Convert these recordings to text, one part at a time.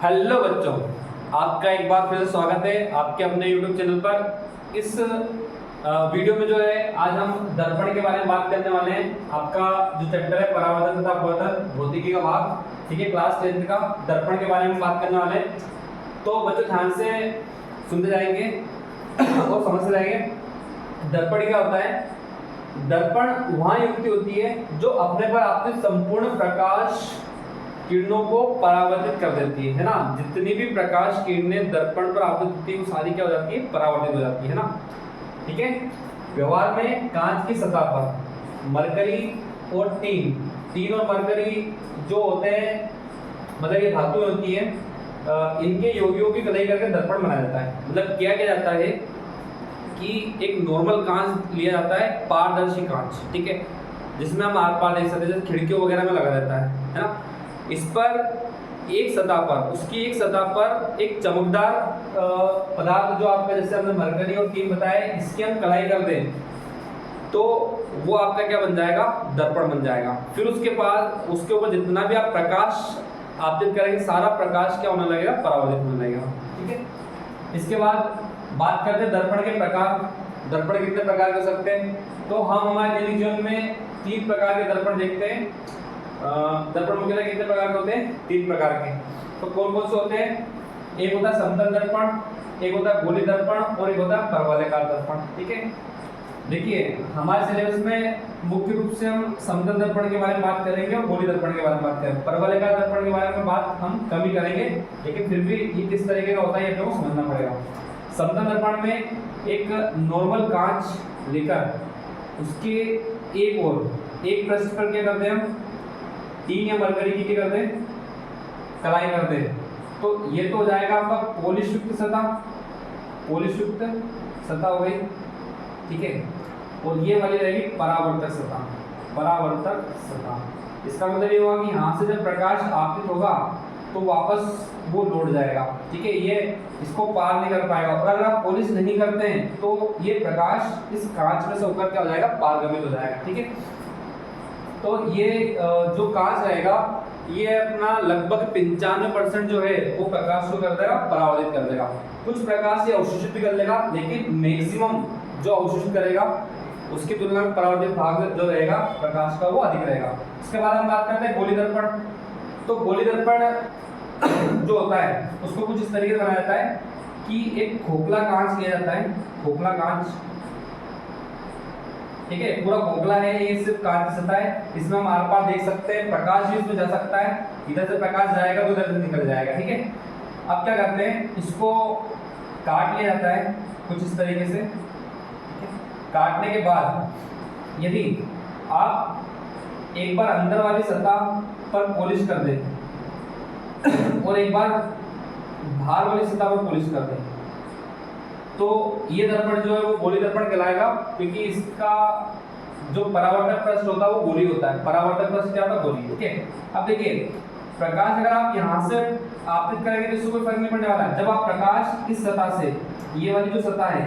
Hello बच्चों, आपका एक बार फिर से स्वागत है आपके अपने YouTube चैनल पर। इस वीडियो में जो है आज हम दर्पण के बारे में बात करने वाले हैं। आपका जो चैप्टर है परावर्तन तथा अपवर्तन भौतिकी का भाग, ठीक है, क्लास 10 का दर्पण के बारे में बात करने वाले हैं। तो बच्चों ध्यान से सुनते जाएंगे और समझते जाएंगे। दर्पण क्या होता है? दर्पण वहाँ युक्ति होती है जो अपने पर आपने संपूर्ण प्रकाश किरणों को परावर्तित कर देती है ना। जितनी भी प्रकाश किरणें दर्पण पर आपतित होती है वो सारी क्या हो जाती है? परावर्तित हो जाती है ना, ठीक है। व्यवहार में कांच की सतह पर मरकरी और टीन और मरकरी जो होते हैं, मतलब ये धातु होती है, इनके यौगिकों की कलाई करके दर्पण बनाया जाता है। मतलब क्या जाता है कि एक नॉर्मल कांच लिया जाता है, पारदर्शी कांच, ठीक है, जिसमें हम आर पार देख सकते हैं, जैसे खिड़कियों वगैरह में लगा रहता है ना। इस पर एक सतह पर, उसकी एक सतह पर एक चमकदार पदार्थ जो आपका, जैसे हमने मरकरी और टीन बताया, इसकी हम कलाई कर दें तो वो आपका क्या बन जाएगा? दर्पण बन जाएगा। फिर उसके बाद उसके ऊपर जितना भी आप प्रकाश आपतित करेंगे सारा प्रकाश क्या होने लगेगा? परावर्तित होने लगेगा, ठीक है। इसके बाद बात करते हैं दर्पण के प्रकार। दर्पण कितने प्रकार के हो सकते हैं? तो हम हमारे दैनिक जीवन में 3 प्रकार के दर्पण देखते हैं। दर्पण मुख्यतः कितने प्रकार के होते हैं? 3 प्रकार के। तो कौन कौन से होते हैं? एक होता है समतल दर्पण, एक होता है गोली दर्पण और एक होता है परवलयाकार दर्पण, ठीक है। देखिए हमारे सिलेबस में मुख्य रूप से हम समतल दर्पण के बारे में बात करेंगे और गोली दर्पण के बारे में बात करेंगे। परवलयाकार दर्पण के बारे में बात हम कम ही करेंगे, लेकिन फिर भी ये किस तरीके का होता है ये तो समझना पड़ेगा। समतल दर्पण में एक नॉर्मल कांच लेकर उसके एक और एक पृष्ठ पर क्या करते हैं हम? टीन या मरकरी की क्या करते हैं? कलाई करते हैं। तो ये तो हो जाएगा आपका पॉलिश युक्त सतह, पॉलिश युक्त सतह हो गई, ठीक है। और ये वाली रहेगी परावर्तक सतह, परावर्तक सतह। इसका मतलब ये होगा कि यहाँ से जब प्रकाश आपतित होगा तो वापस वो लौट जाएगा, ठीक है, ये इसको पार नहीं कर पाएगा। और अगर आप पॉलिश नहीं करते हैं तो ये प्रकाश इस कांच में से होकर क्या हो जाएगा? पारगमित हो जाएगा, ठीक है। तो ये जो कांच रहेगा ये अपना लगभग 95% जो है वो प्रकाश को कर देगा, परावर्तित कर देगा। कुछ प्रकाश ये अवशोषित भी कर लेगा, लेकिन मैक्सिमम जो अवशोषित करेगा उसकी तुलना में परावर्तित भाग जो रहेगा प्रकाश का वो अधिक रहेगा। इसके बाद हम बात करते हैं गोली दर्पण। तो गोली दर्पण जो होता है उसको कुछ इस तरीके से बनाया जाता है कि एक खोखला कांच लिया जाता है, खोखला कांच, ठीक है, पूरा खोखला है, ये सिर्फ कांच की सतह है। इसमें हम आर पार देख सकते हैं, प्रकाश भी इसमें जा सकता है, इधर से प्रकाश जाएगा तो उधर से निकल जाएगा, ठीक है। अब क्या करते हैं, इसको काट लिया जाता है कुछ इस तरीके से, ठीक है। काटने के बाद यदि आप एक बार अंदर वाली सतह पर पॉलिश कर दें और एक बार बाहर वाली सतह पर पॉलिश कर दें तो ये दर्पण जो है वो गोली दर्पण कहलाएगा, क्योंकि इसका जो परावर्तक पृष्ठ होता है वो गोली होता है। परावर्तक पृष्ठ क्या होता है? गोली, ठीक है। अब देखिए प्रकाश अगर आप यहाँ से आपतित करेंगे तो इससे कोई फर्क नहीं पड़ने वाला है। जब आप प्रकाश इस सतह से, ये वाली जो सतह है,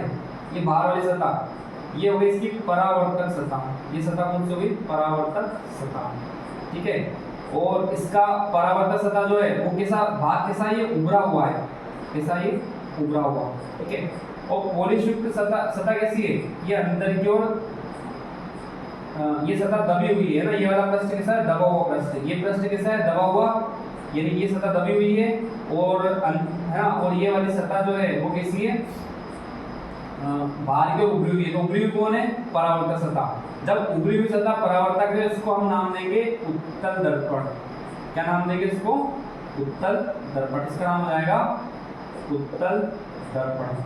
ये बाहर वाली सतह, ये हो गई इसकी परावर्तक सतह। ये सतह कौन सी हो गई? परावर्तक सतह, ठीक है। और इसका परावर्तक सतह जो है वो कैसा भाग, कैसा ये उभरा हुआ है, कैसा ये उभरा हुआ, ठीक है। और पॉलिश युक्त सतह कैसी है? ये अंदर की ओर ये सतह दबी हुई है ना, ये वाला पृष्ठ कैसा है? दबा हुआ पृष्ठ है। ये पृष्ठ कैसा है? दबा हुआ, यानी ये सतह दबी हुई है। और है ना, और ये वाली सतह जो है वो कैसी है? बाहर की ओर उभरी हुई है। तो उभरी हुई कौन है? परावर्तक सतह। जब उभरी हुई सतह परावर्तक है इसको हम नाम देंगे उत्तल दर्पण। क्या नाम देंगे इसको? उत्तल दर्पण। इसका नाम हो जाएगा उत्तल दर्पण।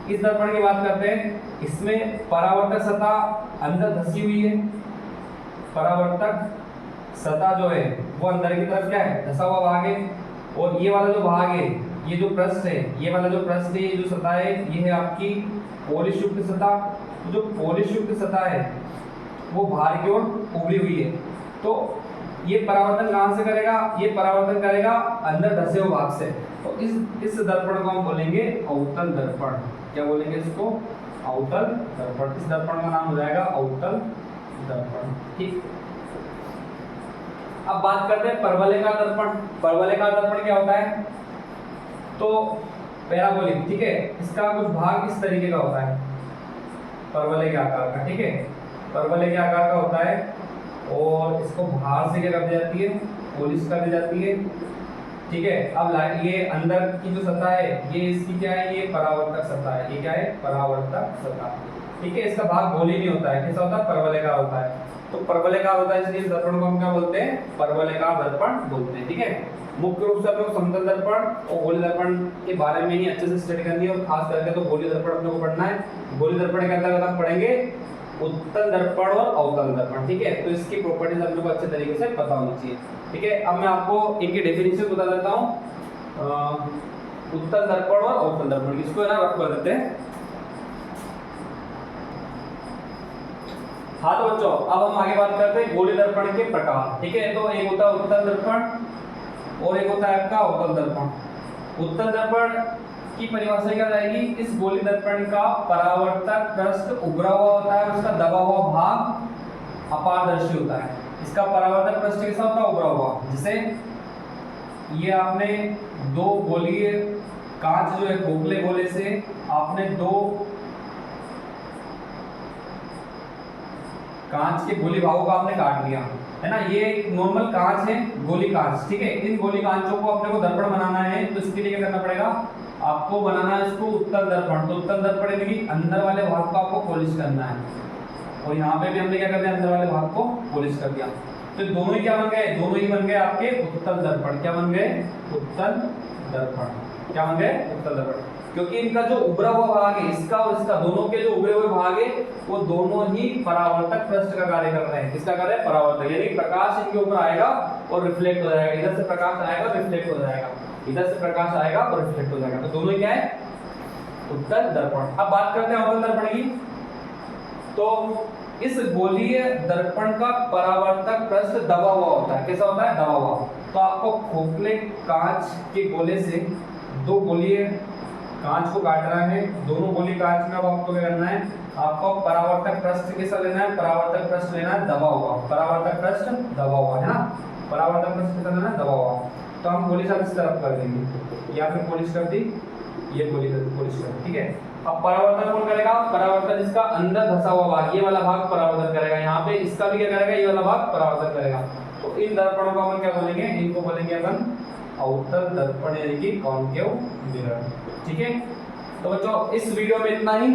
इस दर्पण की बात करते हैं, इसमें परावर्तक सतह अंदर धसी हुई है। परावर्तक सतह जो है वो अंदर की तरफ क्या है? धसा हुआ भाग है। और ये वाला जो भाग है, ये जो पृष्ठ है, ये वाला जो पृष्ठ है, ये जो सतह है, ये है आपकी पॉलिश युक्त सतह। तो जो पॉलिश युक्त सतह है वो बाहर की ओर उभरी हुई है। तो ये परावर्तन कहाँ से करेगा? ये परावर्तन करेगा अंदर धसे हुए भाग से। तो इस दर्पण को हम बोलेंगे अवतल दर्पण। क्या बोलेंगे इसको? अवतल दर्पण। इस दर्पण का नाम हो जाएगा अवतल दर्पण, ठीक। अब बात करते हैं परवलयिका दर्पण। परवलयिका दर्पण क्या होता है? तो पैराबोलिक, ठीक है, इसका कुछ भाग इस तरीके का होता है, परवलय के आकार का, ठीक है, परवलय के आकार का होता है और इसको बाहर से क्या कर दी जाती है? पॉलिश कर दी जाती है, ठीक है। अब ये अंदर की जो सतह है ये इसकी क्या है? ये परावर्तक सतह है। ये क्या है? परावर्तक सतह, ठीक है। इसका भाग गोली नहीं होता है, कैसा होता है? परवलयिकार होता है। तो परवलयिकार होता है, इसलिए इस दर्पण को हम क्या बोलते हैं? परवलयिकार दर्पण बोलते हैं, ठीक है। मुख्य रूप से हम लोग समतल दर्पण और गोली दर्पण के बारे में ही अच्छे से स्टडी करनी है और खास करके तो गोली दर्पण अपने को पढ़ना है। गोली दर्पण के अंतर्गत हम पढ़ेंगे उत्तल दर्पण और अवतल दर्पण, ठीक है। तो इसकी प्रॉपर्टीज अपने को अच्छे तरीके से पता होनी चाहिए, ठीक है। अब मैं आपको इनकी डेफिनेशन बता देता हूँ। उत्तल दर्पण और अवतल दर्पण, इसको ना रफ कर देते हैं। हाँ तो बच्चों, अब हम आगे बात करते हैं गोली दर्पण के प्रकार, ठीक है। तो एक होता है उत्तल दर्पण और एक होता है आपका अवतल दर्पण। उत्तल दर्पण की परिभाषा क्या रहेगी? इस गोली दर्पण का परावर्तक पृष्ठ उभरा हुआ होता है, उसका दबा हुआ भाग अपारदर्शी होता है। इसका परावर्तक पृष्ठ कैसा होता है? उभरा हुआ। जैसे ये आपने दो गोलीय कांच जो है खोखले गोले से आपने दो कांच के गोली भागों को आपने काट लिया, है ना। ये एक नॉर्मल कांच है, गोली कांच, ठीक है। इन गोली कांचों को अपने को दर्पण बनाना है, तो इसके लिए क्या करना पड़ेगा? आपको बनाना है इसको उत्तल दर्पण। तो उत्तल दर्पण यानी कि अंदर वाले भाग को आपको पॉलिश करना है, और यहाँ पे भी हमने क्या कर दिया? अंदर वाले भाग को पॉलिश कर दिया। तो दोनों ही क्या बन गए? दोनों ही बन गए आपके उत्तल दर्पण। क्या बन गए? उत्तल दर्पण। क्या बन गए? उत्तल दर्पण। क्योंकि इनका जो उभरा हुआ भाग है, इसका और इसका, दोनों के जो उभरे हुए भाग है वो दोनों ही परावर्तक पृष्ठ का कार्य कर रहे हैं। किसका कार्य? परावर्तक। यानी प्रकाश इनके ऊपर आएगा और रिफ्लेक्ट हो जाएगा। इधर से प्रकाश आएगा, रिफ्लेक्ट हो जाएगा, इधर से प्रकाश आएगा और रिफ्लेक्ट हो जाएगा। तो दोनों क्या है? उत्तल दर्पण। अब बात करते हैं अवतल दर्पण की। तो इस गोलीय दर्पण का परावर्तक पृष्ठ दबा हुआ होता है। कैसा होता है? दबा हुआ। तो आपको खोखले कांच के गोले से दो गोलीय कांच को काटना है। दोनों गोली कांच में अब आपको क्या करना है? आपको परावर्तक पृष्ठ कैसा लेना है? परावर्तक पृष्ठ लेना है दबा हुआ। परावर्तक पृष्ठ दबा हुआ, है ना। परावर्तक पृष्ठ कैसा लेना है? दबा हुआ। तो हम गोली साथ इस तरफ कर देंगे, या फिर पॉलिश कर दी, ये गोली पॉलिश कर दी, ठीक है। अब परावर्तन कौन करेगा? परावर्तन इसका अंदर धंसा हुआ भाग, ये वाला भाग परावर्तन करेगा। यहाँ पे इसका भी क्या करेगा? ये वाला भाग परावर्तन करेगा। तो इन दर्पणों को अपन क्या बोलेंगे? इनको बोलेंगे अपन अवतल दर्पण, यानी कि कॉन्केव मिरर, ठीक है। तो बच्चों इस वीडियो में इतना ही,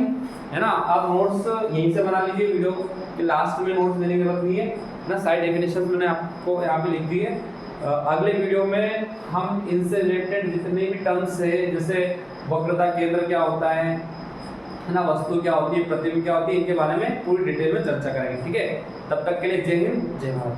है ना। आप नोट्स यहीं से बना लीजिए, वीडियो के लास्ट में नोट्स देने की जरूरत नहीं है ना। साइड डेफिनेशन मैंने आपको यहाँ पे लिख दी है। अगले वीडियो में हम इनसे रिलेटेड जितने भी टर्म्स है, जैसे वक्रता केंद्र क्या होता है ना, वस्तु क्या होती है, प्रतिबिंब क्या होती है, इनके बारे में पूरी डिटेल में चर्चा करेंगे, ठीक है। तब तक के लिए जय हिंद, जय भारत।